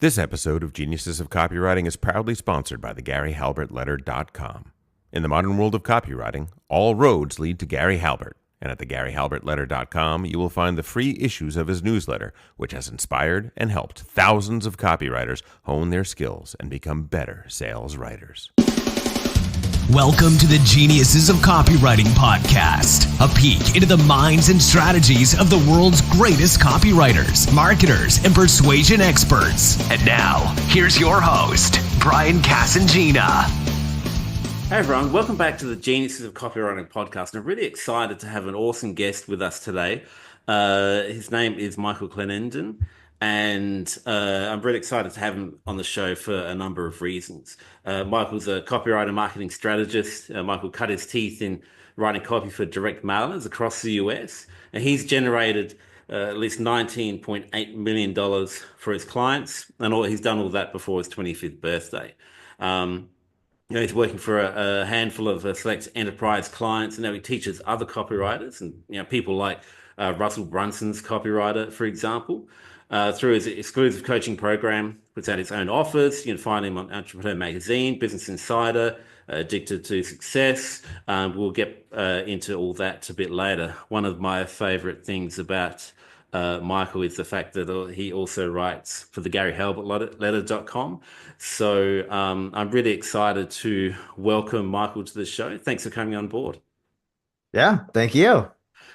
This episode of Geniuses of Copywriting is proudly sponsored by the GaryHalbertLetter.com. In the modern world of copywriting, all roads lead to Gary Halbert, and at the GaryHalbertLetter.com you will find the free issues of his newsletter, which has inspired and helped thousands of copywriters hone their skills and become better sales writers. Welcome to the Geniuses of Copywriting podcast, a peek into the minds and strategies of the world's greatest copywriters, marketers, and persuasion experts. And now, here's your host, Brian Casangina. Hey everyone, welcome back to the Geniuses of Copywriting podcast. And I'm really excited to have an awesome guest with us today. His name is Michael Clendenen. And I'm really excited to have him on the show for a number of reasons. Michael's a copywriter marketing strategist. Michael cut his teeth in writing copy for direct mailers across the US. And he's generated at least $19.8 million for his clients. And he's done all that before his 25th birthday. He's working for a handful of select enterprise clients. And now he teaches other copywriters and people like Russell Brunson's copywriter, for example. Through his exclusive coaching program, puts out his own offers. You can find him on Entrepreneur Magazine, Business Insider, Addicted to Success. We'll get into all that a bit later. One of my favorite things about Michael is the fact that he also writes for the GaryHalbertLetter.com. So I'm really excited to welcome Michael to the show. Thanks for coming on board. Yeah, thank you.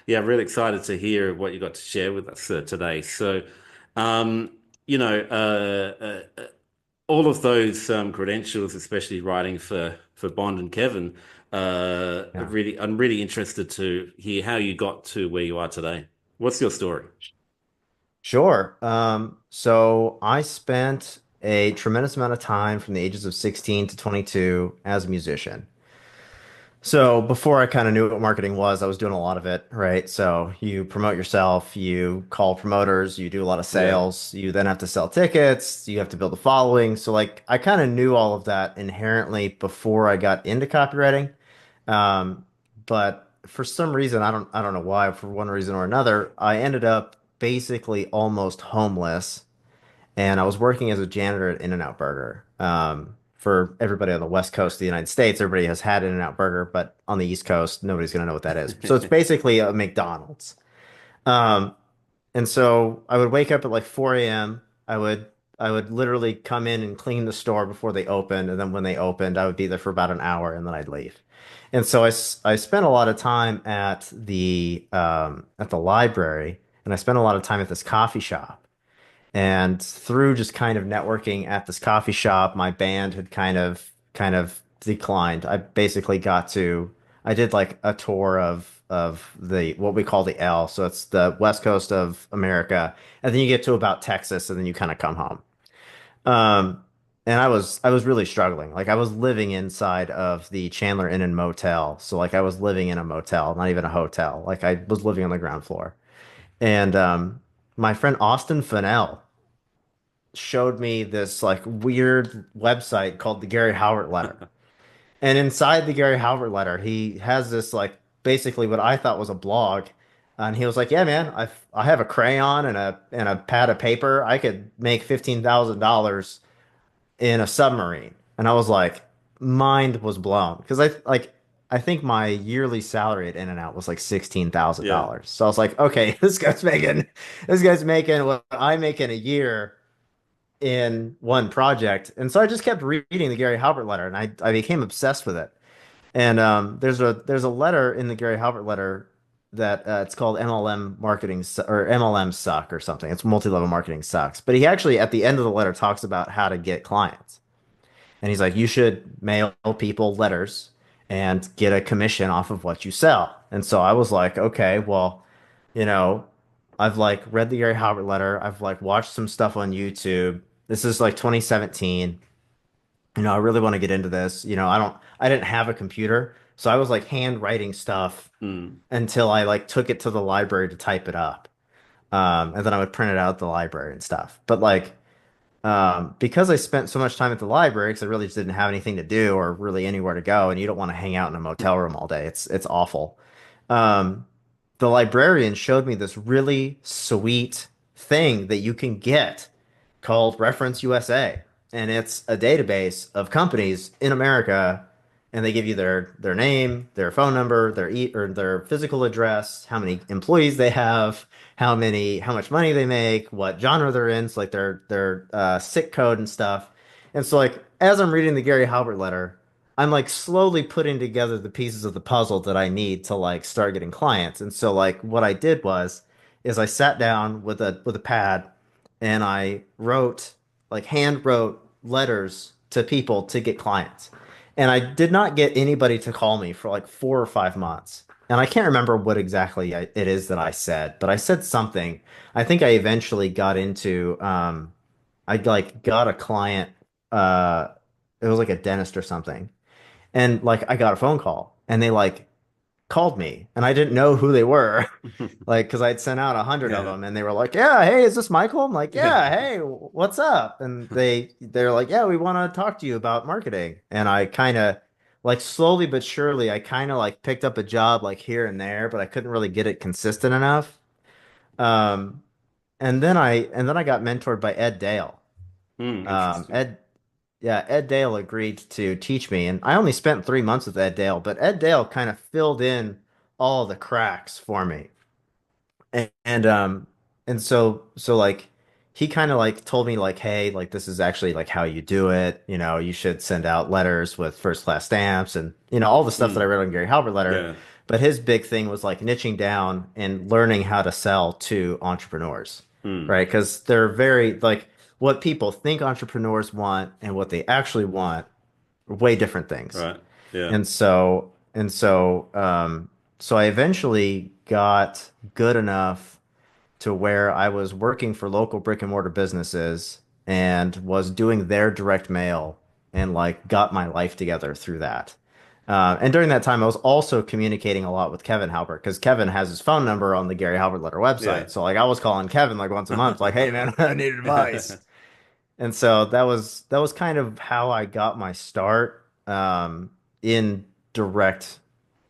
Yeah, I'm really excited to hear what you got to share with us today. So, all of those credentials, especially writing for Bond and Kevin, I'm really interested to hear how you got to where you are today. What's your story? Sure. So I spent a tremendous amount of time from the ages of 16 to 22 as a musician. So before I kind of knew what marketing was, I was doing a lot of it, right? So you promote yourself, you call promoters, you do a lot of sales, you then have to sell tickets, you have to build a following. So I kind of knew all of that inherently before I got into copywriting. But for some reason, I don't know why, for one reason or another, I ended up basically almost homeless, and I was working as a janitor at In-N-Out Burger. For everybody on the West Coast of the United States, everybody has had In-N-Out Burger, but on the East Coast, nobody's going to know what that is. So it's basically a McDonald's. And so I would wake up at like 4 a.m. I would literally come in and clean the store before they opened, and then when they opened, I would be there for about an hour, and then I'd leave. And so I spent a lot of time at the library, and I spent a lot of time at this coffee shop. And through just kind of networking at this coffee shop, my band had kind of declined. I did like a tour of the what we call the L. So it's the West Coast of America. And then you get to about Texas, and then you kind of come home. And I was really struggling. Like I was living inside of the Chandler Inn and Motel. So like I was living in a motel, not even a hotel. Like I was living on the ground floor. And my friend Austin Fennell showed me this like weird website called the Gary Halbert Letter. And inside the Gary Halbert Letter, he has this like basically what I thought was a blog. And he was like, "Yeah, man, I have a crayon and a pad of paper. I could make $15,000 in a submarine." And I was like, mind was blown because I think my yearly salary at In-N-Out was like $16,000. Yeah. So I was like, okay, this guy's making what I make in a year in one project. And so I just kept reading the Gary Halbert Letter, and I became obsessed with it. And there's a letter in the Gary Halbert Letter that it's called MLM marketing or MLM suck or something. It's multi-level marketing sucks. But he actually at the end of the letter talks about how to get clients. And he's like, you should mail people letters and get a commission off of what you sell. And so I was like, okay, well, I've like read the Gary Halbert Letter. I've like watched some stuff on YouTube. This is like 2017. I really want to get into this. I didn't have a computer. So I was like handwriting stuff until I like took it to the library to type it up. And then I would print it out at the library and stuff. But like, because I spent so much time at the library, because I really just didn't have anything to do or really anywhere to go, and you don't want to hang out in a motel room all day. It's awful. The librarian showed me this really sweet thing that you can get called Reference USA, and it's a database of companies in America, and they give you their name, their phone number, or their physical address, how many employees they have, how much money they make, what genre they're in, so like their SIC code and stuff. And so like as I'm reading the Gary Halbert letter, I'm like slowly putting together the pieces of the puzzle that I need to like start getting clients. And so like what I did was is I sat down with a pad and I wrote like hand wrote letters to people to get clients. And I did not get anybody to call me for like 4 or 5 months. And I can't remember what exactly it is that I said, but I said something. I think I eventually got into I like got a client it was like a dentist or something. And like I got a phone call and they like called me and I didn't know who they were. Like, because I'd sent out 100 of Yeah. them and they were like, yeah, hey, is this Michael? I'm like, Yeah. yeah, hey, what's up? And they're like, yeah, we want to talk to you about marketing. And I kind of like slowly but surely, I kind of like picked up a job like here and there, but I couldn't really get it consistent enough. Um, and then I got mentored by Ed Dale. Interesting. Ed Yeah, Ed Dale agreed to teach me, and I only spent 3 months with Ed Dale, but Ed Dale kind of filled in all the cracks for me. And and so like he kind of like told me like, hey, like this is actually like how you do it. You know, you should send out letters with first class stamps and all the stuff that I Mm. read on Gary Halbert letter. Yeah. But his big thing was like niching down and learning how to sell to entrepreneurs, Mm. right? Because they're very like what people think entrepreneurs want and what they actually want are way different things. Right. Yeah. And so I eventually got good enough to where I was working for local brick and mortar businesses and was doing their direct mail and like got my life together through that. And during that time, I was also communicating a lot with Kevin Halbert because Kevin has his phone number on the Gary Halbert Letter Yeah. website. So like I was calling Kevin like once a month, like, "Hey man, I need advice." And so that was kind of how I got my start in direct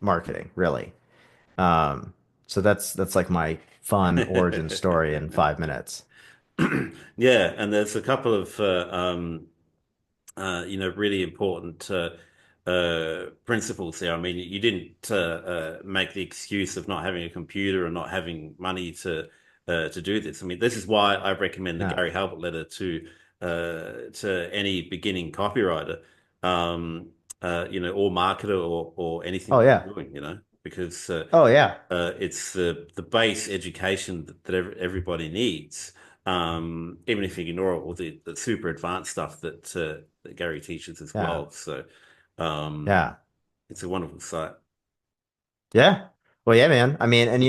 marketing, really. Um, so that's like my fun origin story in 5 minutes. Yeah, and there's a couple of really important principles there. I mean, you didn't make the excuse of not having a computer and not having money to do this. I mean, this is why I recommend the Yeah. Gary Halbert letter to any beginning copywriter, or marketer or anything Oh that yeah. you're doing, because Oh yeah. it's the base education that everybody needs. Even if you ignore all the super advanced stuff that Gary teaches as Yeah. well. So um, Yeah. it's a wonderful site. Yeah. Well, yeah, man. I mean, and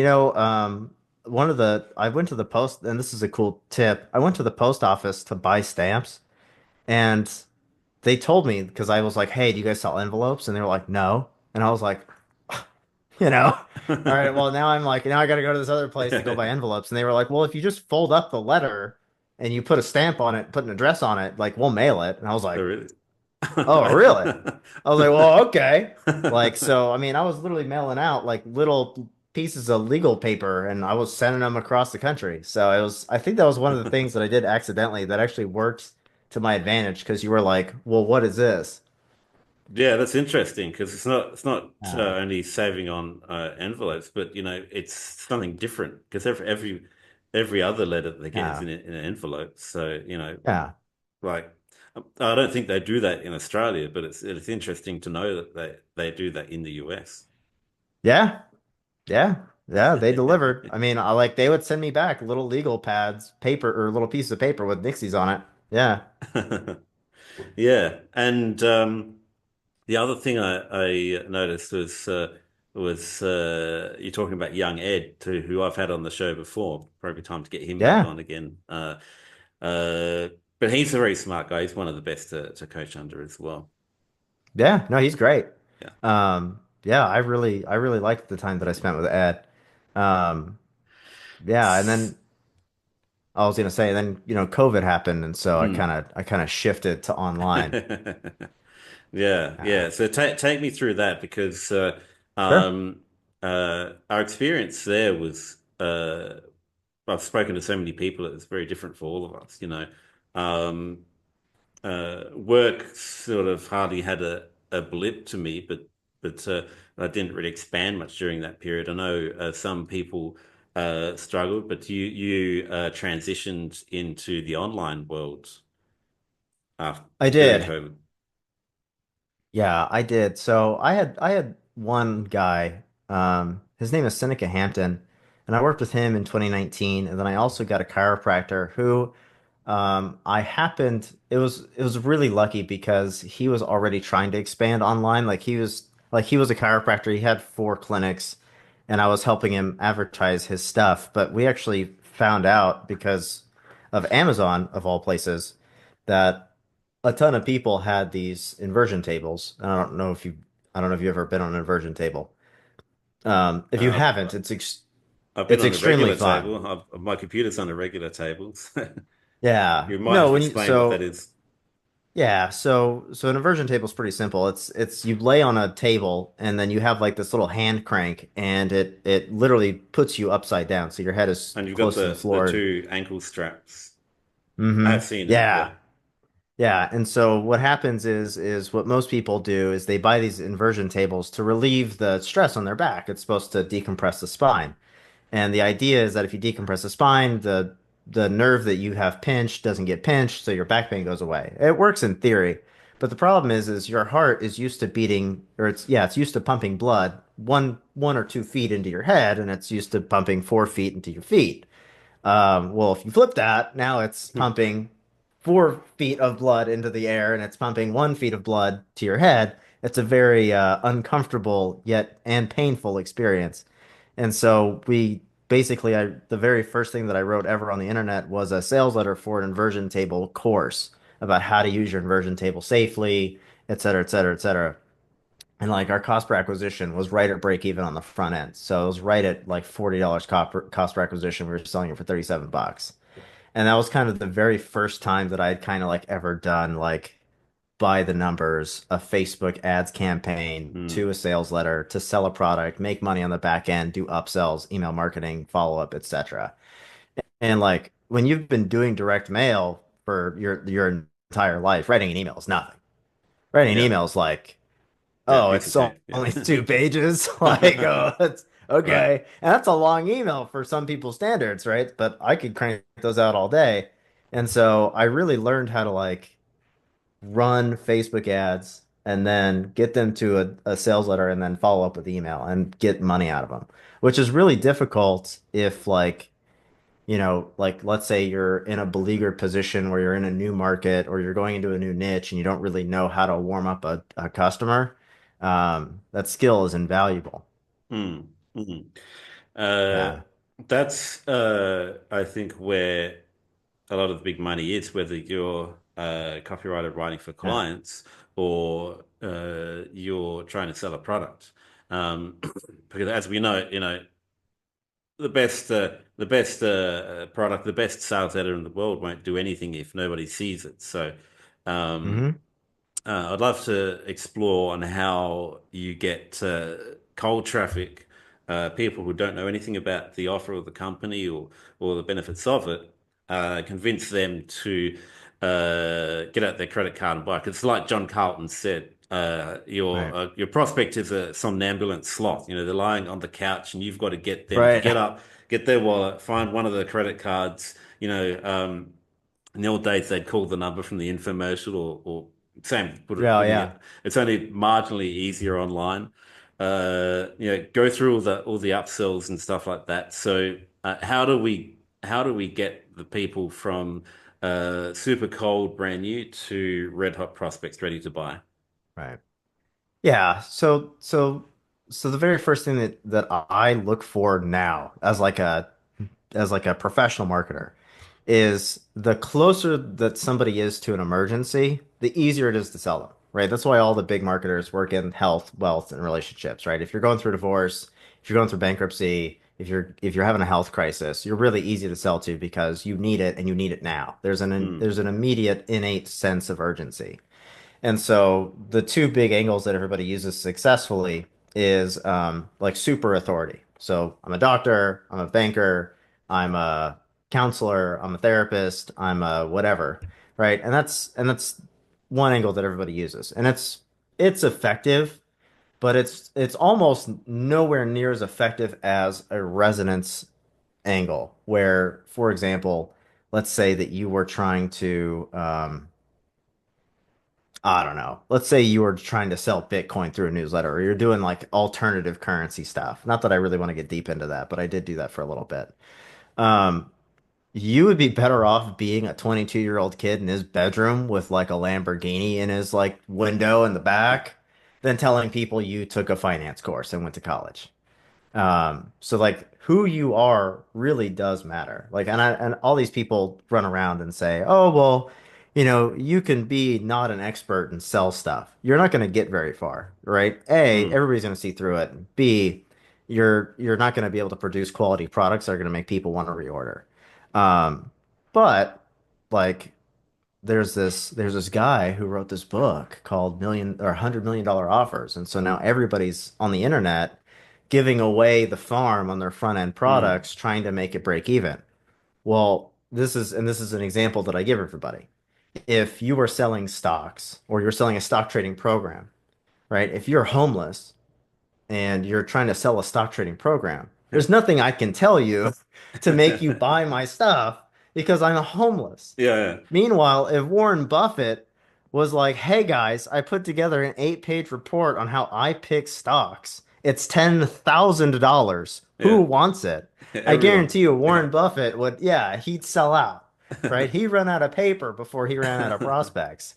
I went to the post, and this is a cool tip. I went to the post office to buy stamps, and they told me because I was like, "Hey, do you guys sell envelopes?" And they were like, "No." And I was like, you know, all right, well, now I'm like, now I got to go to this other place to go buy envelopes. And they were like, well, if you just fold up the letter and you put a stamp on it, put an address on it, like we'll mail it. And I was Oh, like, really? oh, really? I was like, well, okay. Like, so, I mean, I was literally mailing out like little pieces of legal paper and I was sending them across the country. So I think that was one of the things that I did accidentally that actually worked to my advantage because you were like, well, what is this? Yeah, that's interesting because it's not Yeah. only saving on envelopes, but it's something different because every other letter that they get is Yeah. in an envelope. So Yeah. like I don't think they do that in Australia, but it's interesting to know that they do that in the US. Yeah. Yeah, yeah, they delivered. I mean, I like they would send me back little legal pads, paper or little piece of paper with Nixies on it. Yeah, Yeah, and the other thing I noticed was you're talking about young Ed, too, who I've had on the show before. Probably time to get him back yeah, on again. Uh, but he's a very smart guy. He's one of the best to coach under as well. yeah. No, he's great. Yeah. Yeah, I really liked the time that I spent with Ed. Um, yeah, and then I was gonna say, then COVID happened, and so I Hmm. kind of I kind of shifted to online. Yeah, Yeah, yeah. So take me through that because sure. um, our experience there was I've spoken to so many people. It's very different for all of us. Um, Work sort of hardly had a blip to me, but I didn't really expand much during that period. I know some people struggled, but you transitioned into the online world after I during did. COVID. Yeah, I did. So I had one guy, his name is Seneca Hampton, and I worked with him in 2019, and then I also got a chiropractor who I happened it was really lucky because he was already trying to expand online. Like he was a chiropractor. He had 4 clinics, and I was helping him advertise his stuff. But we actually found out because of Amazon, of all places, that a ton of people had these inversion tables. I don't know if you've ever been on an inversion table. If you Uh, haven't, I've, I've been it's on a extremely regular fun. table. My computer's on a regular table. Yeah. You might have No, to when you explain what that so is. yeah, so an inversion table is pretty simple. It's you lay on a table and then you have like this little hand crank and it literally puts you upside down. So your head is And you've got close to the the floor. two ankle straps. I Hmm. have seen it. Yeah. Yeah. Yeah, and so what happens is what most people do is they buy these inversion tables to relieve the stress on their back. It's supposed to decompress the spine. And the idea is that if you decompress the spine, the nerve that you have pinched doesn't get pinched, so your back pain goes away. It works in theory, but the problem is your heart is used to beating, or it's used to pumping blood 1 or 2 feet into your head, and it's used to pumping 4 feet into your feet. Well, if you flip that, now it's pumping 4 feet of blood into the air and it's pumping 1 feet of blood to your head. It's a very uncomfortable yet and painful experience. And so we basically, the very first thing that I wrote ever on the internet was a sales letter for an inversion table course about how to use your inversion table safely, et cetera, et cetera, et cetera. And like our cost per acquisition was right at break even on the front end. So it was right at like $40 cost per acquisition. We were selling it for 37 bucks. And that was kind of the very first time that I had kind of like ever done like by the numbers a Facebook ads campaign Hmm. to a sales letter to sell a product, make money on the back end, do upsells, email marketing, follow up, etc. And like when you've been doing direct mail for your entire life, writing an email is nothing. Writing an Yeah. email is like, Yeah. oh, Piece of it's cake. Yeah. only 2 pages. Like, oh, that's Right. okay. And that's a long email for some people's standards, right? But I could crank those out all day. And so I really learned how to like run Facebook ads and then get them to a sales letter and then follow up with email and get money out of them, which is really difficult if like, like let's say you're in a beleaguered position where you're in a new market or you're going into a new niche and you don't really know how to warm up a customer. That skill is invaluable. Hmm. Hmm. Uh, Yeah. that's I think where a lot of the big money is, whether you're a copywriter writing for Yeah. clients or you're trying to sell a product. Um, because as we know, the best product, the best sales editor in the world won't do anything if nobody sees it. So, um, Hmm. I'd love to explore on how you get cold traffic, people who don't know anything about the offer of the company or the benefits of it, convince them to get out their credit card and buy. 'Cause it's like John Carlton said, Right. your prospect is a somnambulant sloth. They're lying on the couch, and you've got to get them to Right. get up, get their wallet, find one of the credit cards. In the old days, they'd call the number from the infomercial or same put it Yeah. with the Yeah. it's only marginally easier online. Go through all the upsells and stuff like that. So how do we get the people from super cold brand new to red hot prospects ready to buy? Right. Yeah. So the very first thing that I look for now as like a professional marketer is the closer that somebody is to an emergency, the easier it is to sell them, right? That's why all the big marketers work in health, wealth, and relationships, right? If you're going through divorce, if you're going through bankruptcy, if you're having a health crisis, you're really easy to sell to because you need it and you need it now. Hmm. There's an immediate innate sense of urgency. And so the two big angles that everybody uses successfully is like super authority. So I'm a doctor, I'm a banker, I'm a counselor, I'm a therapist, I'm a whatever. right? And that's one angle that everybody uses, and it's effective, but it's almost nowhere near as effective as a resonance angle, where, for example, let's say that you were trying to, I don't know, let's say you were trying to sell Bitcoin through a newsletter, or you're doing like alternative currency stuff. Not that I really want to get deep into that, but I did do that for a little bit. Um, you would be better off being a 22-year-old kid in his bedroom with like a Lamborghini in his like window in the back than telling people you took a finance course and went to college. So like who you are really does matter. Like, and all these people run around and say, "Oh, well, you can be not an expert and sell stuff." You're not going to get very far, right? A, Mm. everybody's going to see through it. B, you're not going to be able to produce quality products that are going to make people want to reorder. Um, but like there's this guy who wrote this book called Million or $100 Million Offers, and so now everybody's on the internet giving away the farm on their front end Mm. products, trying to make it break even. Well, this is an example that I give everybody. If you are selling stocks or you're selling a stock trading program, right? If you're homeless and you're trying to sell a stock trading program, there's nothing I can tell you to make you buy my stuff because I'm homeless. Yeah. Meanwhile, if Warren Buffett was like, "Hey guys, I put together an 8-page report on how I pick stocks. It's $10,000. Who Yeah. wants it?" I Everyone. guarantee you Yeah. Warren Buffett would, yeah, he'd sell out, right? He ran out of paper before he ran out of prospects.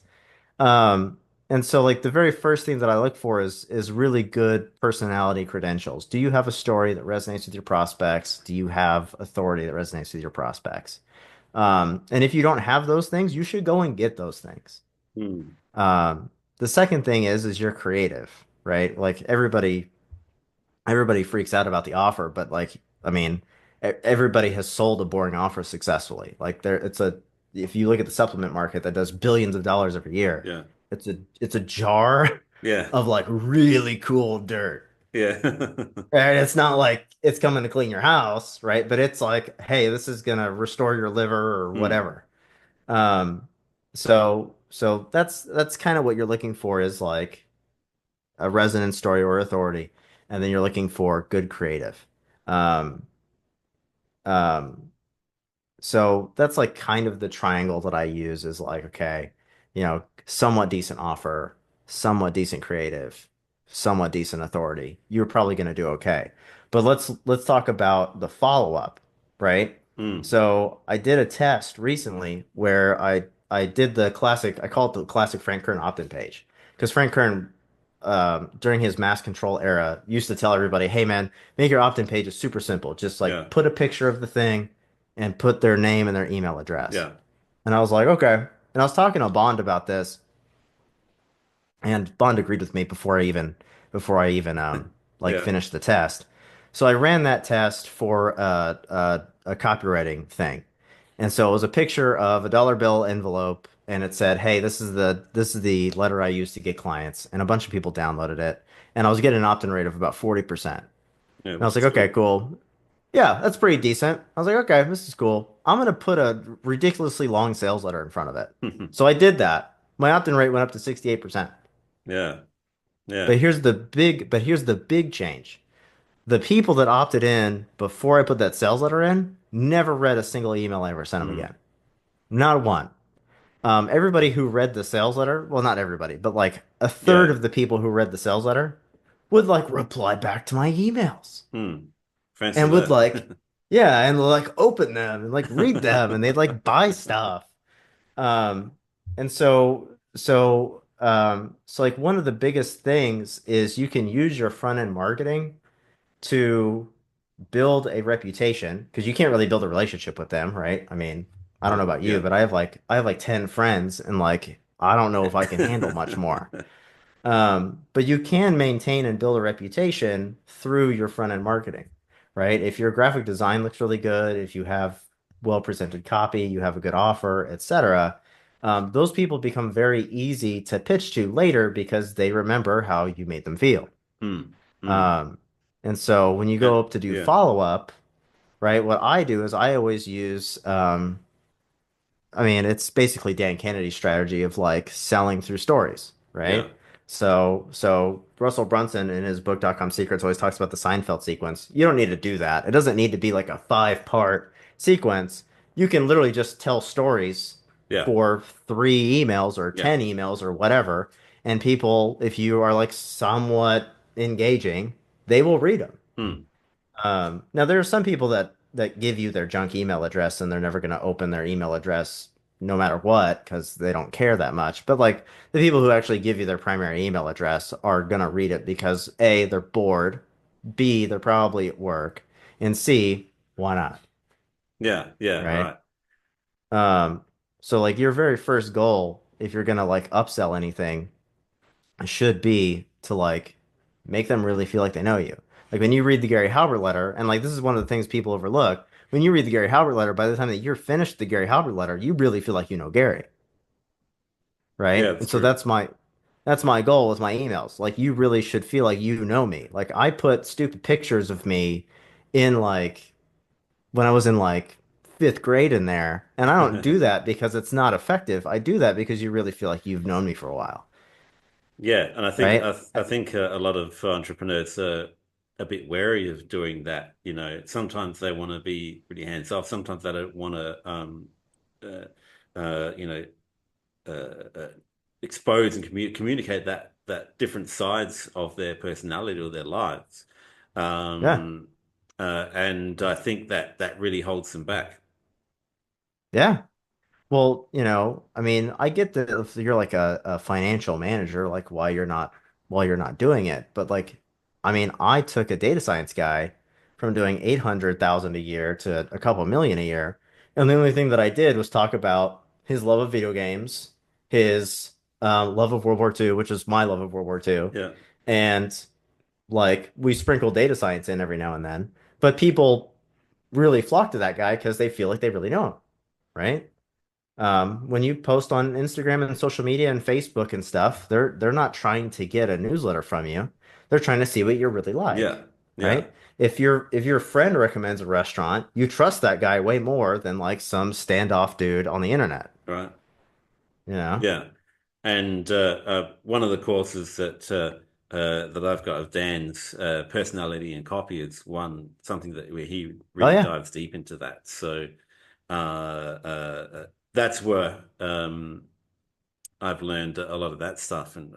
Um, and so like the very first thing that I look for is really good personality credentials. Do you have a story that resonates with your prospects? Do you have authority that resonates with your prospects? And if you don't have those things, you should go and get those things. Mm. The second thing is you're creative, right? Like everybody freaks out about the offer, but like, I mean, everybody has sold a boring offer successfully. Like if you look at the supplement market that does billions of dollars every year, Yeah. it's a jar Yeah. of like really cool dirt. Yeah. Right? It's not like it's coming to clean your house, right? But it's like, hey, this is gonna restore your liver or Mm. whatever. Um, so that's kind of what you're looking for is like a resonant story or authority, and then you're looking for good creative. Um, um, so that's like kind of the triangle that I use is like, okay, somewhat decent offer, somewhat decent creative, somewhat decent authority. You're probably going to do okay. But let's talk about the follow-up, right? Mm. So I did a test recently where I did the classic, I call it the classic Frank Kern opt-in page. Because Frank Kern, during his mass control era, used to tell everybody, "Hey man, make your opt-in page is super simple. Just Yeah. like put a picture of the thing and put their name and their email address." Yeah. And I was like, okay. And I was talking to Bond about this, and Bond agreed with me before I even like Yeah. finished the test. So I ran that test for a copywriting thing. And so it was a picture of a dollar bill envelope, and it said, "Hey, this is the letter I use to get clients." And a bunch of people downloaded it, and I was getting an opt-in rate of about 40%. Yeah. And I was Which like, is "Okay, good. cool. Yeah, that's pretty decent." I was like, "Okay, this is cool. I'm gonna put a ridiculously long sales letter in front of it." So I did that. My opt-in rate went up to 68%. Yeah. But Yeah. here's the big change. The people that opted in before I put that sales letter in never read a single email I ever sent them Mm. again. Not one. Everybody who read the sales letter, well, not everybody, but like a third Yeah. of the people who read the sales letter would like reply back to my emails Mm. Fancy and would that. like, yeah, and like open them and like read them and they'd like buy stuff. Um, and so like one of the biggest things is you can use your front end marketing to build a reputation because you can't really build a relationship with them, right? I mean, I don't know about you, Yeah. but I have like 10 friends and like I don't know if I can handle much more. But you can maintain and build a reputation through your front end marketing, right? If your graphic design looks really good, if you have well presented copy, you have a good offer, etc., those people become very easy to pitch to later because they remember how you made them feel. Mm. Mm. Um, and so when you go And up to do yeah. follow up, right, what I do is I always use I mean, it's basically Dan Kennedy's strategy of like selling through stories, Yeah. right? So Russell Brunson in his book .com Secrets always talks about the Seinfeld sequence. You don't need to do that. It doesn't need to be like a 5-part sequence. You can literally just tell stories Yeah. for 3 emails or Yeah. 10 emails or whatever, and people, if you are like somewhat engaging, they will read them. Hmm. Now there are some people that give you their junk email address and they're never going to open their email address no matter what because they don't care that much. But like the people who actually give you their primary email address are going to read it because A, they're bored, B, they're probably at work, and C, why not? Yeah. Yeah. Right? Right. Um, so like your very first goal, if you're going to like upsell anything, should be to like make them really feel like they know you. Like when you read the Gary Halbert letter, and like this is one of the things people overlook. When you read the Gary Halbert letter, by the time that you're finished the Gary Halbert letter, you really feel like you know Gary, Yeah, right? that's And so true. that's my goal with my emails. Like you really should feel like you know me. Like I put stupid pictures of me in like when I was in like fifth grade in there, and I don't do that because it's not effective. I do that because you really feel like you've known me for a while, Yeah, and I think right? I think a lot of entrepreneurs are a bit wary of doing that. You know, sometimes they want to be really hands off. Sometimes they don't want to, uh, you know, uh, expose and communicate that different sides of their personality or their lives. Yeah. Um, and I think that that really holds them back. Yeah. Well, I mean, I get that if you're like a financial manager, like why you're not doing it. But like, I mean, I took a data science guy from doing 800,000 a year to a couple million a year. And the only thing that I did was talk about his love of video games, his love of World War II, which is my love of World War II. Yeah, And like we sprinkle data science in every now and then. But people really flock to that guy because they feel like they really know him, right? When you post on Instagram and social media and Facebook and stuff, they're not trying to get a newsletter from you. They're trying to see what you're really like, yeah, yeah, right? If your friend recommends a restaurant, you trust that guy way more than like some standoff dude on the internet, right. you know? Yeah, and one of the courses that I've got of Dan's personality and copy is one something that where he Oh really yeah. dives deep into that. So that's where I've learned a lot of that stuff, and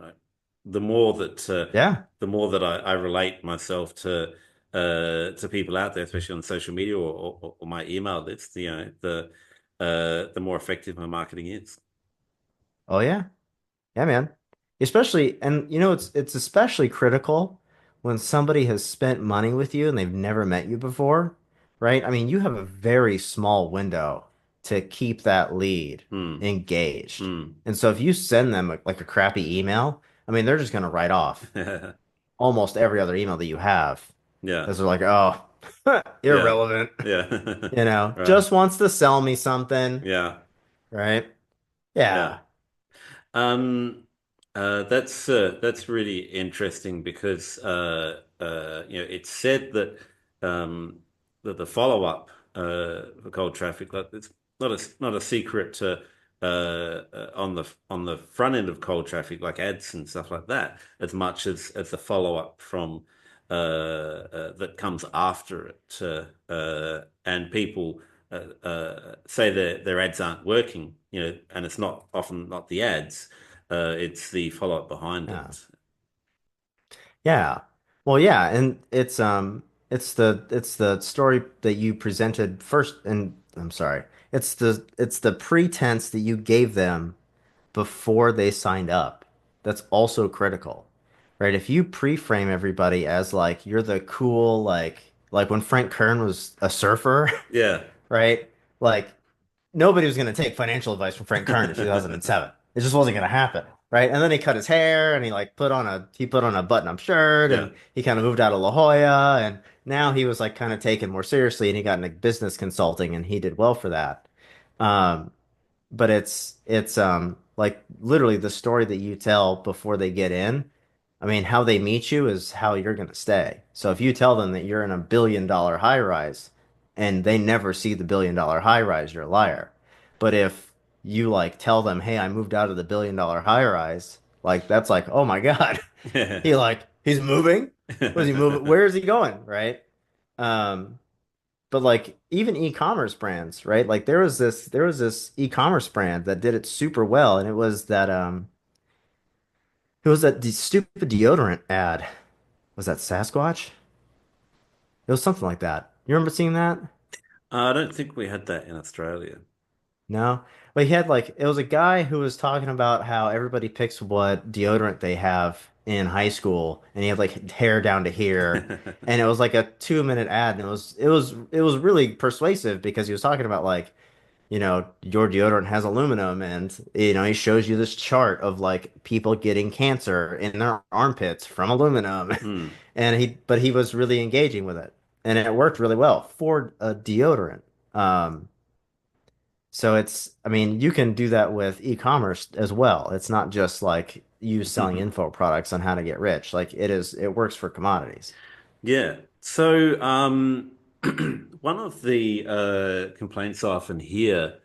the more that Yeah. I relate myself to people out there, especially on social media or my email list, the more effective my marketing is. Oh yeah. Yeah, man. Especially, and it's especially critical when somebody has spent money with you and they've never met you before, right? I mean, you have a very small window to keep that lead Hmm. engaged. Hmm. And so if you send them like a crappy email, I mean, they're just going to write off almost every other email that you have Yeah. because they're like, oh, Yeah. irrelevant, Yeah. Right. just wants to sell me something, Yeah. right? Yeah. Yeah. Um, that's really interesting because it's said that that the follow up for cold traffic, like it's not a secret on the front end of cold traffic, like ads and stuff like that, as much as the follow up from that comes after it, and people say their ads aren't working, and it's not often not the ads, it's the follow up behind Yeah. it. Yeah. Well, yeah, and it's the story that you presented first, and I'm sorry. It's the pretense that you gave them before they signed up. That's also critical. Right? If you pre-frame everybody as like you're the cool like when Frank Kern was a surfer, Yeah. right? Like nobody was going to take financial advice from Frank Kern in 2007. It just wasn't going to happen, right? And then he cut his hair and he put on a button-up shirt Yeah. and he kind of moved out of La Jolla and now he was like kind of taken more seriously and he got into business consulting and he did well for that. Um, but it's like literally the story that you tell before they get in. I mean, how they meet you is how you're going to stay. So if you tell them that you're in a $1 billion high rise and they never see the $1 billion high rise, you're a liar. But if you like tell them, hey, I moved out of the billion-dollar high rise, like that's like, oh my God. Yeah. He's moving? Was he moving? Where is he going? Right? Um, but like even e-commerce brands, right? Like there was this e-commerce brand that did it super well, and it was that stupid deodorant ad. Was that Sasquatch? It was something like that. You remember seeing that? I don't think we had that in Australia. No. But he had like it was a guy who was talking about how everybody picks what deodorant they have in high school, and he had like hair down to here, and it was like a 2 minute ad, and it was really persuasive because he was talking about like, your deodorant has aluminum, and he shows you this chart of like people getting cancer in their armpits from aluminum, Hmm. and he was really engaging with it, and it worked really well for a deodorant. Um, so I mean, you can do that with e-commerce as well. It's not just like you selling info products on how to get rich. Like it works for commodities. Yeah. So, one of the complaints I often hear,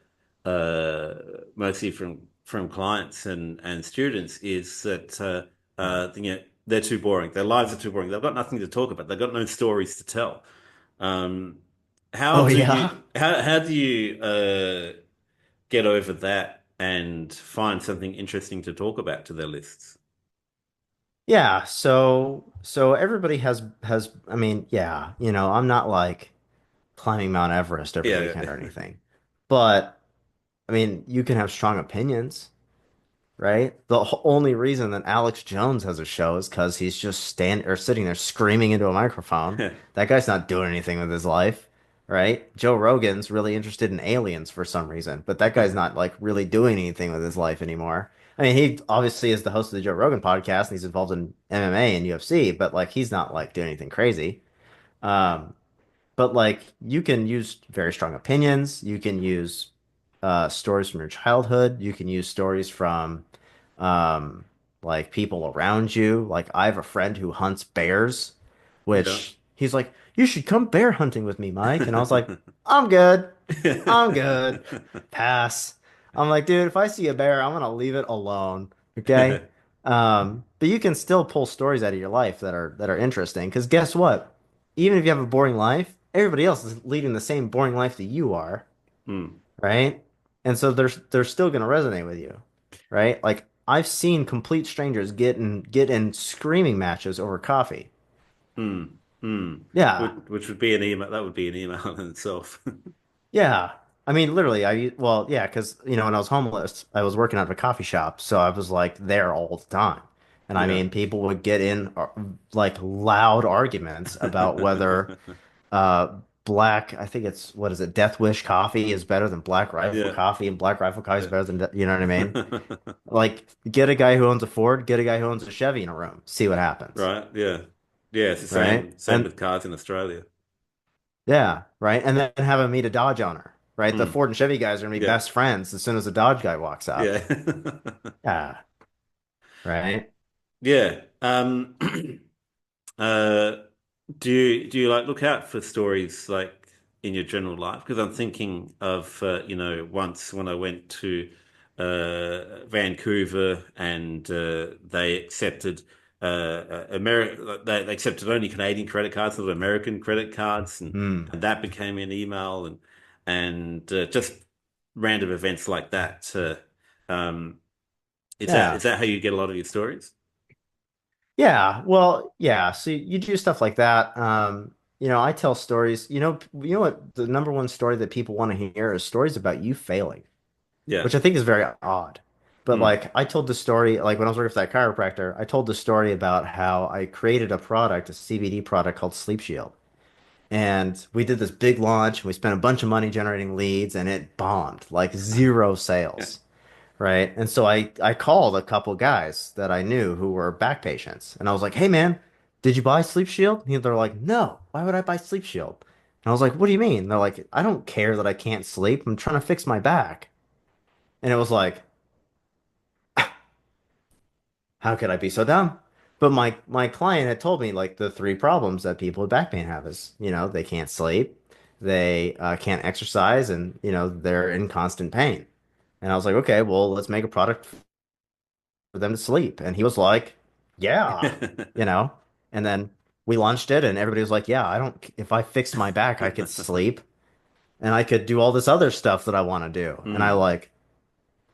uh, mostly from clients and students, is that they're too boring. Their lives are too boring. They've got nothing to talk about. They've got no stories to tell. Um, Oh yeah. how do you get over that and find something interesting to talk about to their lists? Yeah, so everybody has I mean, yeah, I'm not like climbing Mount Everest every Yeah. weekend or anything. But I mean, you can have strong opinions, right? The only reason that Alex Jones has a show is because he's just sitting there screaming into a microphone. That guy's not doing anything with his life, right? Joe Rogan's really interested in aliens for some reason, but that guy's not like really doing anything with his life anymore. I mean, he obviously is the host of the Joe Rogan podcast and he's involved in MMA and UFC, but like he's not like doing anything crazy. Um, but like you can use very strong opinions. You can use stories from your childhood. You can use stories from um, like people around you. Like I have a friend who hunts bears, Yeah. which he's like, you should come bear hunting with me, Mike. And I was like, I'm good. I'm good. Pass. I'm like, dude, if I see a bear, I'm gonna leave it alone. Okay. But you can still pull stories out of your life that are interesting. Because guess what? Even if you have a boring life, everybody else is leading the same boring life that you are, Hmm. right? And so they're still gonna resonate with you, right? Like I've seen complete strangers get in screaming matches over coffee. Hmm. Hmm. Yeah, Which would be an email. That would be an email in itself. yeah. I mean, literally, well, yeah, because when I was homeless, I was working at a coffee shop, so I was like there all the time. And I Yeah. mean, people would get in like loud arguments about whether uh I think it's what is it, Death Wish coffee is better than Black Rifle Yeah. coffee, and Black Rifle coffee is Yeah. better than you know what I mean? Like, get a guy who owns a Ford, get a guy who owns a Chevy in a room, see what happens, Right. Yeah. Yeah. It's the right? same And with cars in Australia. yeah, right. And then have him meet a Dodge owner, right? The Hmm. Ford and Chevy guys are gonna be Yeah. best friends as soon as the Dodge guy walks up. Yeah. Yeah, right. Yeah. Uh, do you like look out for stories like in your general life? Because I'm thinking of once when I went to Vancouver and they accepted they accepted only Canadian credit cards, not American credit cards, Hmm. and that became an email and just random events like that. Um, is Yeah. that how you get a lot of your stories? Yeah. Well, yeah. So you do stuff like that. I tell stories. You know what the number one story that people want to hear is stories about you failing, Yeah. which I think is very odd. But Mm. like I told the story, like when I was working for that chiropractor, I told the story about how I created a product, a CBD product called Sleep Shield. And we did this big launch, and we spent a bunch of money generating leads, and it bombed, like zero sales. Right. And so I called a couple guys that I knew who were back patients. And I was like, hey man, did you buy Sleep Shield? And they're like, no, why would I buy Sleep Shield? And I was like, what do you mean? They're like, I don't care that I can't sleep. I'm trying to fix my back. And it was like, how could I be so dumb? But my client had told me like the three problems that people with back pain have is, they can't sleep, they can't exercise, and they're in constant pain. And I was like, okay, well, let's make a product for them to sleep. And he was like, yeah, you know. And then we launched it, and everybody was like, yeah, I don't, if I fixed my back, I could sleep and I could do all this other stuff that I want to do. And I Mm, like,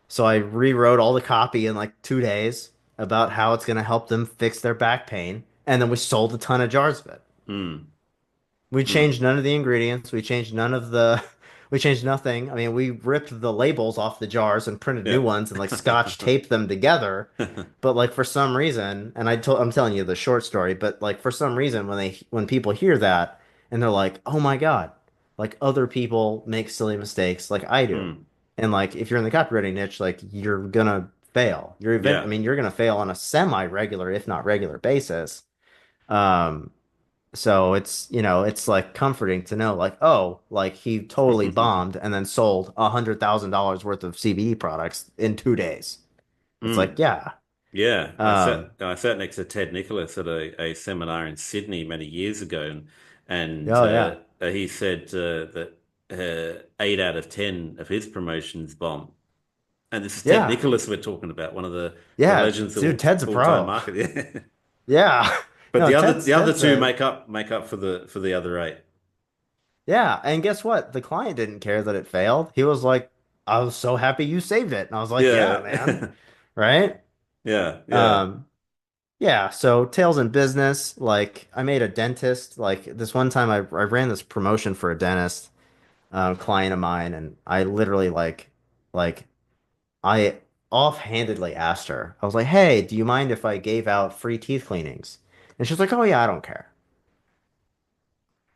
so I rewrote all the copy in like 2 days about how it's going to help them fix their back pain. And then we sold a ton of jars of it. mm, We mm. changed none of the ingredients. We changed none of the, we changed nothing. I mean, we ripped the labels off the jars and printed new Yeah. ones and like scotch taped them together. But like for some reason, and I'm telling you the short story, but like for some reason when people hear that and they're like, "Oh my God, like other people make silly mistakes like I do." Mm, And like if you're in the copywriting niche, like you're gonna fail. I yeah. mean, you're gonna fail on a semi-regular, if not regular basis. Um, so it's, it's like comforting to know like, oh, like he totally bombed and then sold $100,000 worth of CBD products in 2 days. It's like, Mm. yeah. Yeah, Um, I sat next to Ted Nicholas at a seminar in Sydney many years ago, and oh yeah. he said that 8 out of 10 of his promotions bomb. And this is Ted Yeah. Nicholas we're talking about, one of the Yeah. legends of Dude, Ted's a all-time pro. market. Yeah. Yeah. But No, the other Ted's two a make up for the other eight. yeah. And guess what? The client didn't care that it failed. He was like, I was so happy you saved it. And I was like, yeah, man. Yeah. Right? Yeah, yeah. Um, Yeah, so Tails in business, like I made a dentist. Like this one time I ran this promotion for a dentist, client of mine, and I literally like I offhandedly asked her. I was like, "Hey, do you mind if I gave out free teeth cleanings?" And she's like, "Oh yeah, I don't care."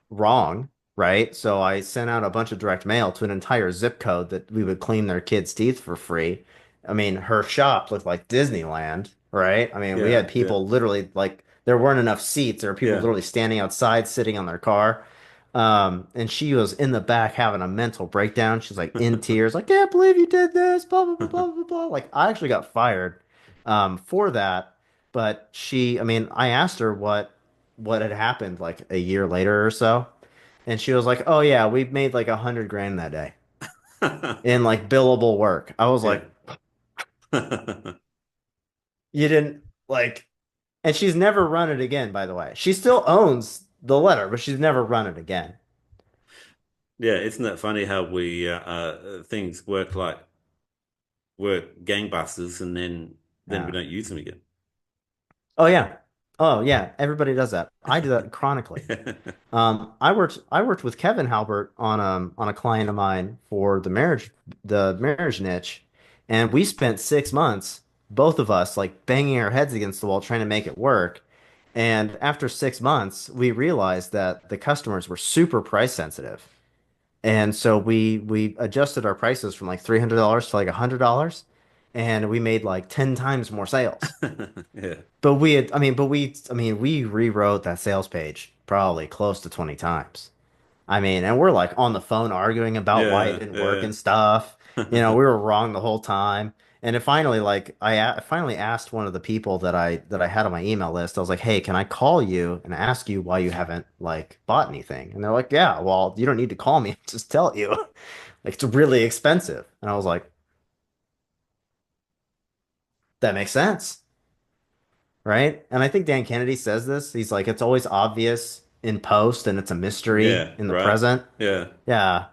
Wrong, right? So I sent out a bunch of direct mail to an entire zip code that we would clean their kids' teeth for free. I mean, her shop looked like Disneyland, right? I mean, we Yeah, had yeah, people literally like there weren't enough seats. There were people yeah. literally standing outside, sitting on their car. And she was in the back having a mental breakdown. She's like in tears, like, can't believe you did this, blah, blah, blah, blah, blah, blah. Like, I actually got fired for that. But I mean, I asked her what had happened like a year later or so. And she was like, "Oh yeah, we made like 100 grand that day in like billable work." I was Yeah. like, "You didn't like," and she's never run it again, by the way. She still owns the letter, but she's never run it again. Yeah, isn't that funny how we things work gangbusters and then we Yeah. don't use them again. Oh yeah. Oh yeah. Everybody does that. I do that chronically. I worked with Kevin Halbert on a client of mine for the marriage niche, and we spent 6 months, both of us, like banging our heads against the wall trying to make it work. And after 6 months, we realized that the customers were super price sensitive, and so we adjusted our prices from like $300 to like $100, and we made like 10 times more sales. Yeah. We rewrote that sales page probably close to 20 times. I mean, and we're like on the phone arguing about why it Yeah, didn't work yeah. and stuff. We were wrong the whole time. And it finally, like, I finally asked one of the people that I had on my email list. I was like, "Hey, can I call you and ask you why you haven't like bought anything?" And they're like, "Yeah, well, you don't need to call me. Just tell you. Like, it's really expensive." And I was like, "That makes sense." Right? And I think Dan Kennedy says this. He's like, it's always obvious in post and it's a mystery Yeah, in the right. present. Yeah. Yeah.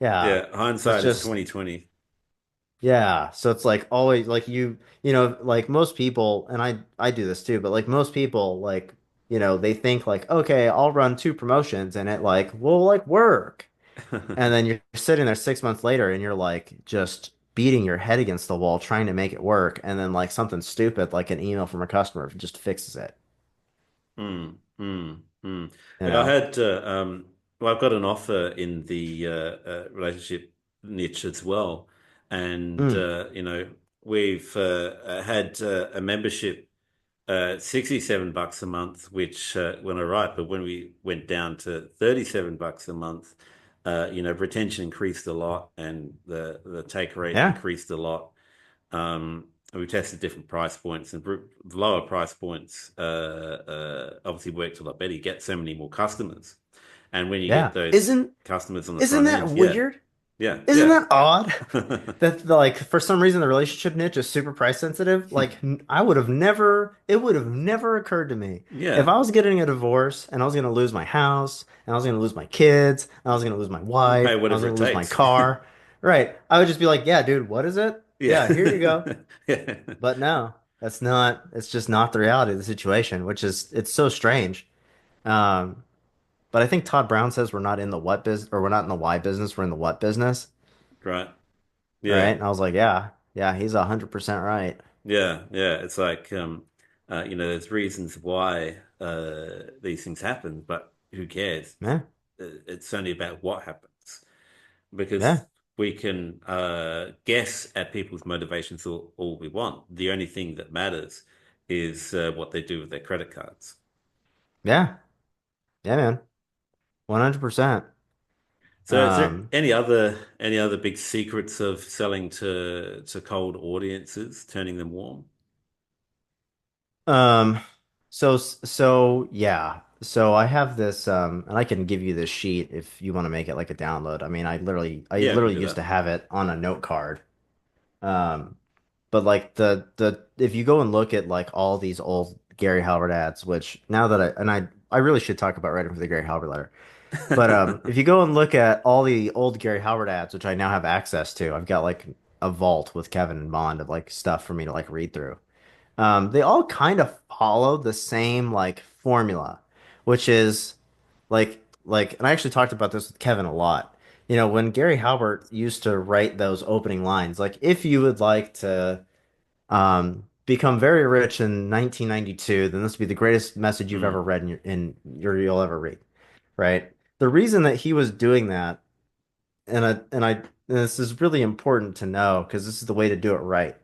Yeah. Yeah. It's Hindsight is just, 2020. yeah. So it's like always like like most people, and I do this too, but like most people, like, they think like, okay, I'll run two promotions and it like will like work. And then you're sitting there 6 months later and you're like just beating your head against the wall trying to make it work. And then like something stupid, like an email from a customer just fixes it, Mm, mm, mm. you Like I know? had, well, I've got an offer in the relationship niche as well, and Mm. we've had a membership, $67 a month, which when I write, but when we went down to $37 a month, retention increased a lot, and the take rate Yeah. increased a lot. We tested different price points, and lower price points obviously worked a lot better. You get so many more customers, and when you get Yeah. those Isn't customers on the isn't front that end, yeah, weird? Yeah, Isn't yeah. that odd? That like for some reason the relationship niche is super price sensitive. Like I would have never, it would have never occurred to me if Yeah. I was getting a divorce and I was going to lose my house and I was going to lose my kids and I was going to lose my You wife pay and I was whatever going it to lose my takes. car. Right. I would just be like, yeah, dude, what is it? Yeah. Yeah, here you go. Yeah. But no, that's not, it's just not the reality of the situation, which is, it's so strange. Um, but I think Todd Brown says we're not in the what business or we're not in the why business, we're in the what business. Right. Right. Yeah. And I was like, yeah, yeah, he's 100% right. Yeah. Yeah. It's like, there's reasons why these things happen, but who cares? Yeah. It's only about what happens because Yeah. we can guess at people's motivations all we want. The only thing that matters is what they do with their credit cards. Yeah. Yeah, man. 100%. So, is there Um, any other big secrets of selling to cold audiences, turning them warm? um, so yeah. So I have this, and I can give you this sheet if you want to make it like a download. I mean, I Yeah, we can literally do used to that. have it on a note card. Um, but like if you go and look at like all these old Gary Halbert ads, which now that I really should talk about writing for the Gary Halbert letter. But if you go and look at all the old Gary Howard ads, which I now have access to, I've got like a vault with Kevin and Bond of like stuff for me to like read through. They all kind of follow the same like formula, which is and I actually talked about this with Kevin a lot. You know, when Gary Halbert used to write those opening lines, like if you would like to become very rich in 1992, then this would be the greatest message you've ever Mm, read you'll ever read, right? The reason that he was doing that, and this is really important to know because this is the way to do it right,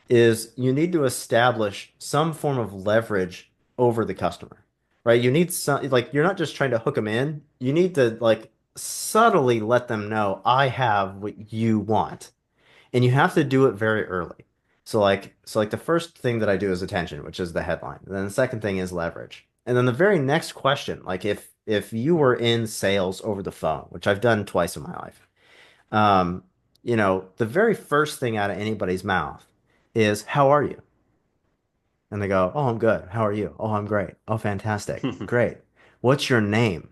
is you need to establish some form of leverage over the customer, right? You need some, like, you're not just trying to hook them in. You need to like subtly let them know I have what you want, and you have to do it very early. So like the first thing that I do is attention, which is the headline. And then the second thing is leverage. And then the very next question, like if you were in sales over the phone, which I've done twice in my life, um, the very first thing out of anybody's mouth is, "How are you?" And they go, "Oh, I'm good. How are you?" "Oh, I'm great." "Oh, fantastic. Great. What's your name?"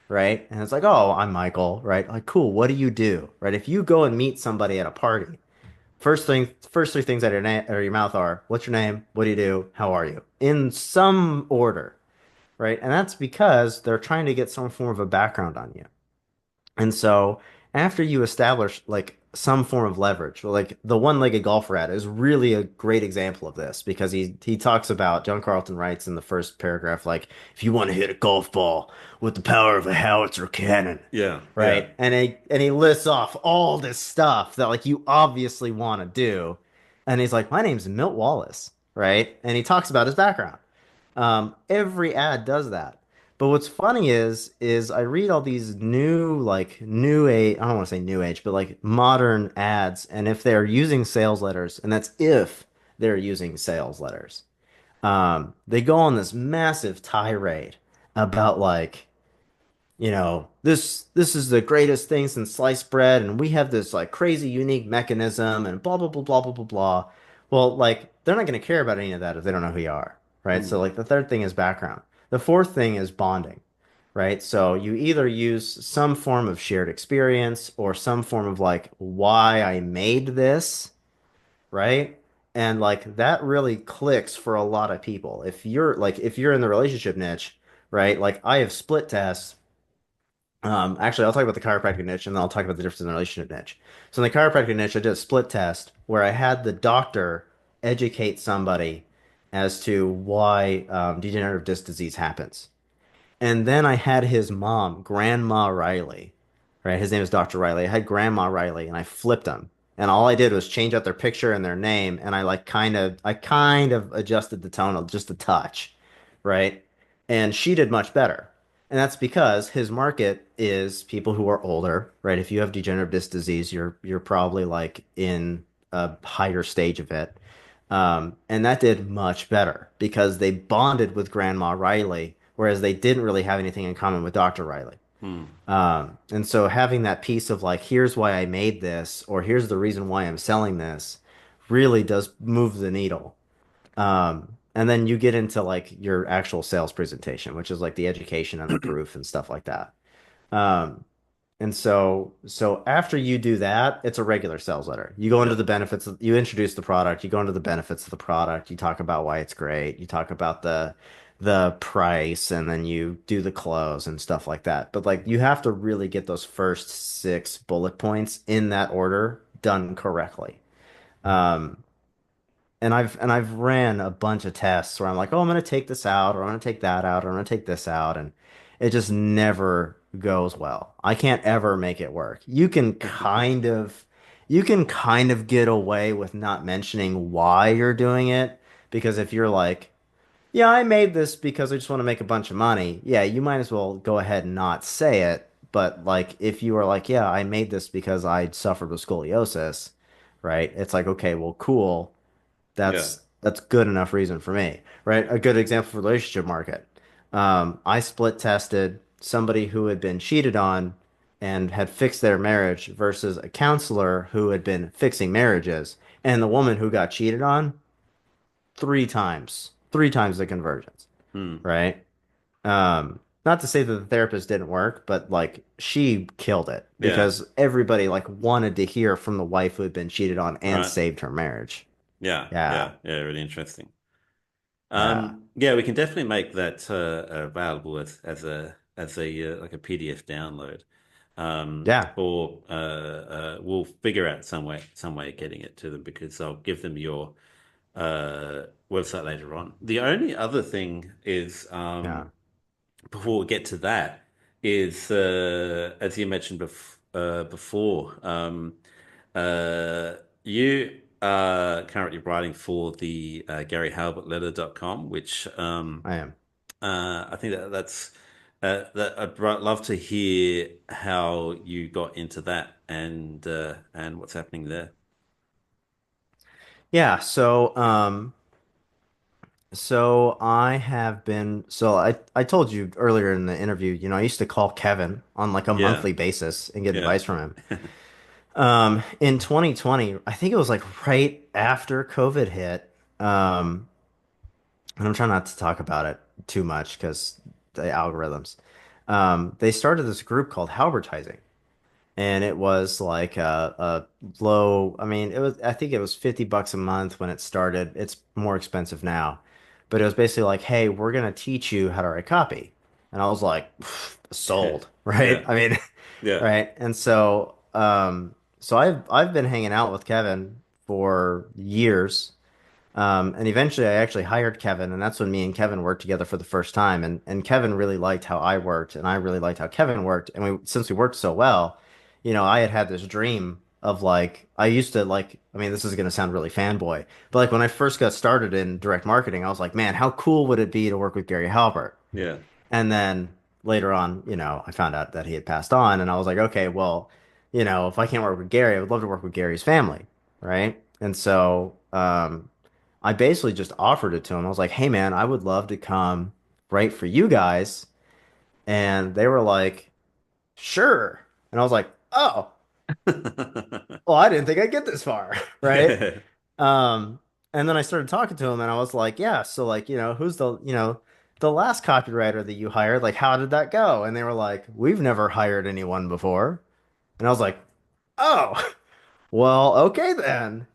Right? And it's like, "Oh, I'm Michael." Right? Like, cool. What do you do? Right? If you go and meet somebody at a party, first three things out of your mouth are, "What's your name? What do you do? How are you?" In some order, right? And that's because they're trying to get some form of a background on you. And so after you establish like some form of leverage, like the one-legged golfer ad is really a great example of this because he talks about John Carlton writes in the first paragraph like if you want to hit a golf ball with the power of a howitzer cannon, yeah, yeah. right? And he lists off all this stuff that like you obviously want to do. And he's like, my name's Milt Wallace, right? And he talks about his background. Every ad does that. But what's funny is I read all these new like new age, I don't want to say new age, but like modern ads, and if they're using sales letters, and that's if they're using sales letters, they go on this massive tirade about like this is the greatest thing since sliced bread, and we have this like crazy unique mechanism, and blah blah blah blah blah blah blah. Well, like they're not going to care about any of that if they don't know who you are, right? So Mm, like the third thing is background. The fourth thing is bonding, right? So you either use some form of shared experience or some form of like why I made this, right? And like that really clicks for a lot of people. If you're in the relationship niche, right? Like I have split tests. Actually, I'll talk about the chiropractic niche and then I'll talk about the difference in the relationship niche. So in the chiropractic niche, I did a split test where I had the doctor educate somebody as to why degenerative disc disease happens. And then I had his mom, Grandma Riley, right? His name is Dr. Riley. I had Grandma Riley and I flipped them. And all I did was change out their picture and their name and I kind of adjusted the tone just a touch, right? And she did much better. And that's because his market is people who are older, right? If you have degenerative disc disease, you're probably like in a higher stage of it. And that did much better because they bonded with Grandma Riley, whereas they didn't really have anything in common with Dr. Riley. Hmm. And so having that piece of like, here's why I made this, or here's the reason why I'm selling this, really does move the needle. And then you get into like your actual sales presentation, which is like the education and the proof and stuff like that. Um, and so after you do that, it's a regular sales letter. You go into Yeah. the benefits, you introduce the product, you go into the benefits of the product, you talk about why it's great, you talk about the price, and then you do the close and stuff like that. But like you have to really get those first six bullet points in that order done correctly. Um, and I've ran a bunch of tests where I'm like, oh, I'm gonna take this out, or I'm gonna take that out, or I'm gonna take this out, and it just never goes well. I can't ever make it work. You can kind of get away with not mentioning why you're doing it, because if you're like, yeah, I made this because I just want to make a bunch of money, yeah, you might as well go ahead and not say it. But like if you are like, yeah, I made this because I suffered with scoliosis, right? It's like, okay, well, cool. Yeah. That's good enough reason for me, right? A good example for the relationship market. I split tested somebody who had been cheated on and had fixed their marriage versus a counselor who had been fixing marriages, and the woman who got cheated on three times the conversions, Hmm. right? Not to say that the therapist didn't work, but like she killed it Yeah. because everybody like wanted to hear from the wife who had been cheated on and Right. saved her marriage. Yeah. Yeah, Yeah. Yeah. Really interesting. yeah. Yeah, we can definitely make that available as a like a PDF download, Yeah. or we'll figure out some way of getting it to them because I'll give them your website later on. The only other thing is, Yeah, before we get to that, is as you mentioned before, you are currently writing for the GaryHalbertLetter.com, which I am. I think that love to hear how you got into that and what's happening there. Yeah, so I have been so I told you earlier in the interview, I used to call Kevin on like a Yeah, monthly basis and get yeah, advice from him. In 2020, I think it was like right after COVID hit. And I'm trying not to talk about it too much because the algorithms. They started this group called Halbertising. And it was like a low, I mean, I think it was $50 a month when it started. It's more expensive now, but it was basically like, hey, we're gonna teach you how to write copy. And I was like, sold, right? yeah, I mean, yeah, right. And so I've been hanging out with Kevin for years. And eventually I actually hired Kevin, and that's when me and Kevin worked together for the first time. And Kevin really liked how I worked, and I really liked how Kevin worked. And since we worked so well, I had this dream of like, I used to like, I mean, this is going to sound really fanboy, but like when I first got started in direct marketing, I was like, man, how cool would it be to work with Gary Halbert? yeah. And then later on, I found out that he had passed on, and I was like, okay, well, if I can't work with Gary, I would love to work with Gary's family, right? And so, I basically just offered it to him. I was like, hey man, I would love to come write for you guys. And they were like, sure. And I was like, oh, well, I didn't think I'd get this far, right? Yeah. Um, and then I started talking to him and I was like, yeah, so like, who's the last copywriter that you hired? Like, how did that go? And they were like, we've never hired anyone before. And I was like, oh, well, okay then.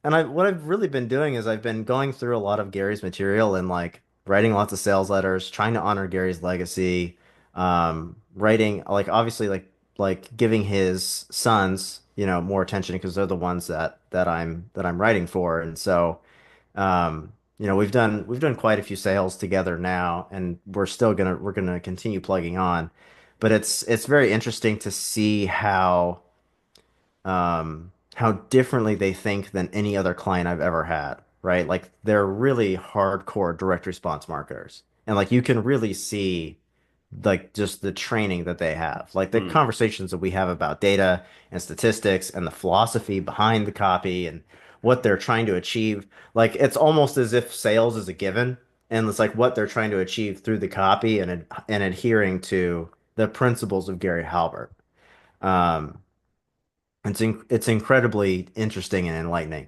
And what I've really been doing is I've been going through a lot of Gary's material and like writing lots of sales letters, trying to honor Gary's legacy, writing like obviously like giving his sons, more attention because they're the ones that I'm writing for. And so we've done quite a few sales together now, and we're gonna continue plugging on. But it's very interesting to see how differently they think than any other client I've ever had, right? Like they're really hardcore direct response marketers. And like you can really see like just the training that they have. Like the Hmm. conversations that we have about data and statistics and the philosophy behind the copy and what they're trying to achieve. Like it's almost as if sales is a given. and it's like what they're trying to achieve through the copy and adhering to the principles of Gary Halbert. Um, it's incredibly interesting and enlightening.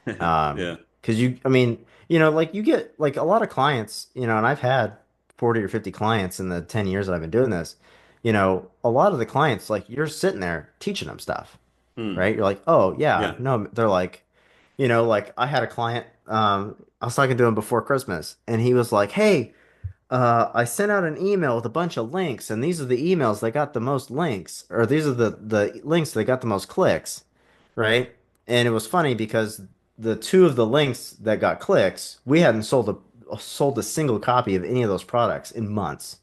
Yeah. Because I mean, like you get like a lot of clients, and I've had 40 or 50 clients in the 10 years that I've been doing this. A lot of the clients, like you're sitting there teaching them stuff, Mm. right? You're like, oh yeah, Yeah. no, they're like, like I had a client, I was talking to him before Christmas, and he was like, hey, I sent out an email with a bunch of links, and these are the emails that got the most links, or these are the links that got the most clicks, right? And it was funny because the two of the links that got clicks, we hadn't sold a single copy of any of those products in months.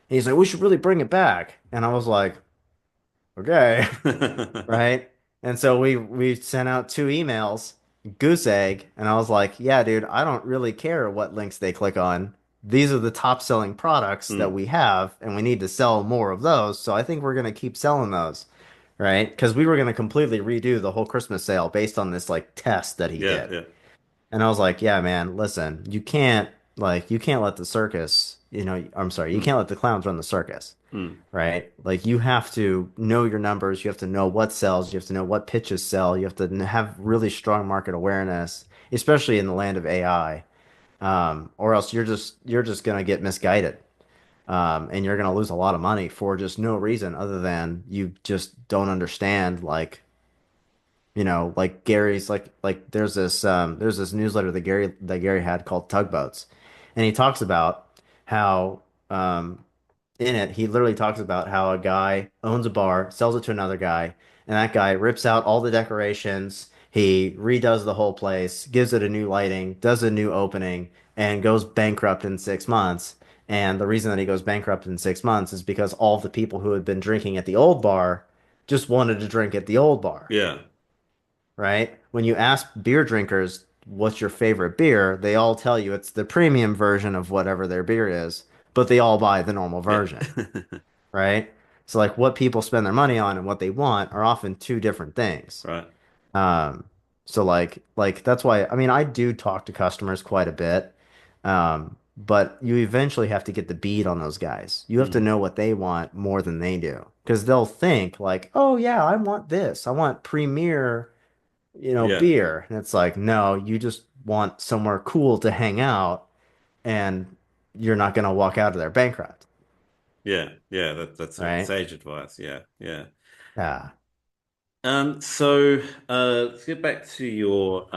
And he's like, we should really bring it back. And I was like, okay. Right? And so we sent out two emails, goose egg, and I was like, yeah, dude, I don't really care what links they click on. These are the top selling products that Mm. we have, and we need to sell more of those. So I think we're gonna keep selling those, right? Because we were gonna completely redo the whole Christmas sale based on this like test that he Yeah. did. Yeah. And I was like, yeah, man, listen, you can't let the circus, I'm sorry, you Mm. can't let the clowns run the circus, Mm. right? Like you have to know your numbers, you have to know what sells, you have to know what pitches sell, you have to have really strong market awareness, especially in the land of AI. Or else you're just gonna get misguided. And you're gonna lose a lot of money for just no reason other than you just don't understand like Gary's like there's this newsletter that Gary had called Tugboats. And he talks about how in it, he literally talks about how a guy owns a bar, sells it to another guy, and that guy rips out all the decorations. He redoes the whole place, gives it a new lighting, does a new opening, and goes bankrupt in 6 months. And the reason that he goes bankrupt in 6 months is because all the people who had been drinking at the old bar just wanted to drink at the old bar, Yeah. right? When you ask beer drinkers, what's your favorite beer, they all tell you it's the premium version of whatever their beer is, but they all buy the normal Yeah. version, right? So like what people spend their money on and what they want are often two different things. Right. Um, so like that's why I mean I do talk to customers quite a bit. But you eventually have to get the beat on those guys. You have to Mm. know what they want more than they do. Because they'll think like, oh yeah, I want this. I want premier, Yeah. beer. And it's like, no, you just want somewhere cool to hang out and you're not gonna walk out of there bankrupt, Yeah. Yeah. That's a right? sage advice. Yeah. Yeah. Yeah. So let's get back to your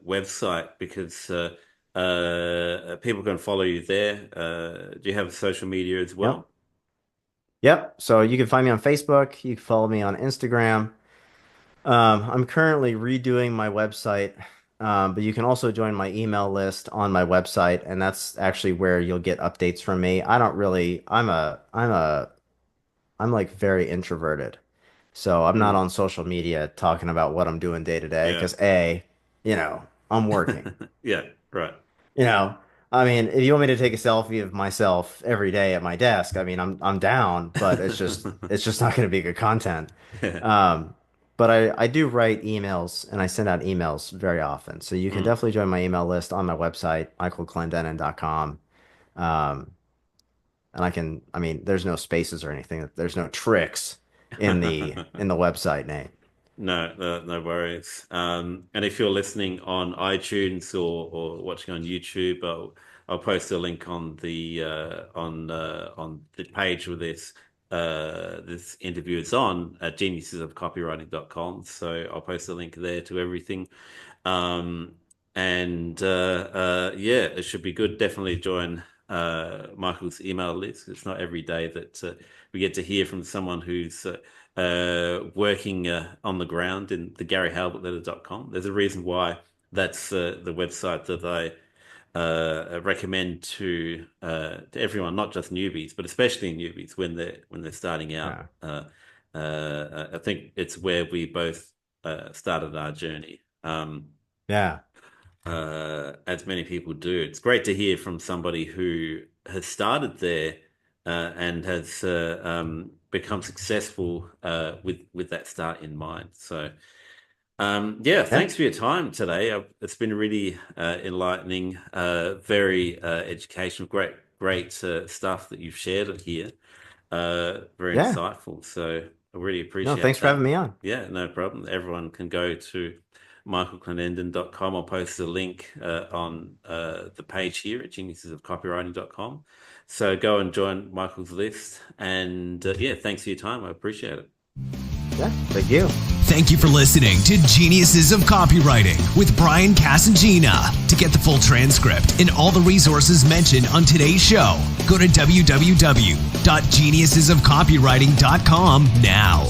website because people can follow you there. Do you have social media as Yep. well? Yep. So you can find me on Facebook. You can follow me on Instagram. I'm currently redoing my website, but you can also join my email list on my website, and that's actually where you'll get updates from me. I don't really, I'm like very introverted. So I'm not Mm. on social media talking about what I'm doing day to day Yeah. because I'm working. Yeah. Right. You know, I mean, if you want me to take a selfie of myself every day at my desk, I mean, I'm down, but it's just not going to be good content. Yeah. Um, but I do write emails and I send out emails very often. So you can Mm. definitely join my email list on my website, michaelclendenen.com. Um, and I mean, there's no spaces or anything. There's no tricks in the website name. No, no worries. And if you're listening on iTunes or watching on YouTube, I'll post a link on the page where this interview is on at geniusesofcopywriting.com. So I'll post a link there to everything. Um, and yeah, it should be good. Definitely join Michael's email list. It's not every day that we get to hear from someone who's working on the ground in the GaryHalbertLetter.com. There's a reason why that's the website that I recommend to everyone, not just newbies, but especially newbies when they're starting out. Yeah. I think it's where we both started our journey. Yeah. As many people do. It's great to hear from somebody who has started there and has become successful with that start in mind. So Thanks for your time today. It's been really enlightening, very educational, great stuff that you've shared here. Very Yeah. insightful. So I really No, appreciate thanks for that. having me on. Yeah, no problem. Everyone can go to michaelclendenen.com. I'll post a link on the page here at geniusesofcopywriting.com. So go and join Michael's list. And thanks for your time. I appreciate it. Yeah, thank you. Thank you for listening to Geniuses of Copywriting with Brian Casangina. To get the full transcript and all the resources mentioned on today's show, go to www.geniusesofcopywriting.com now.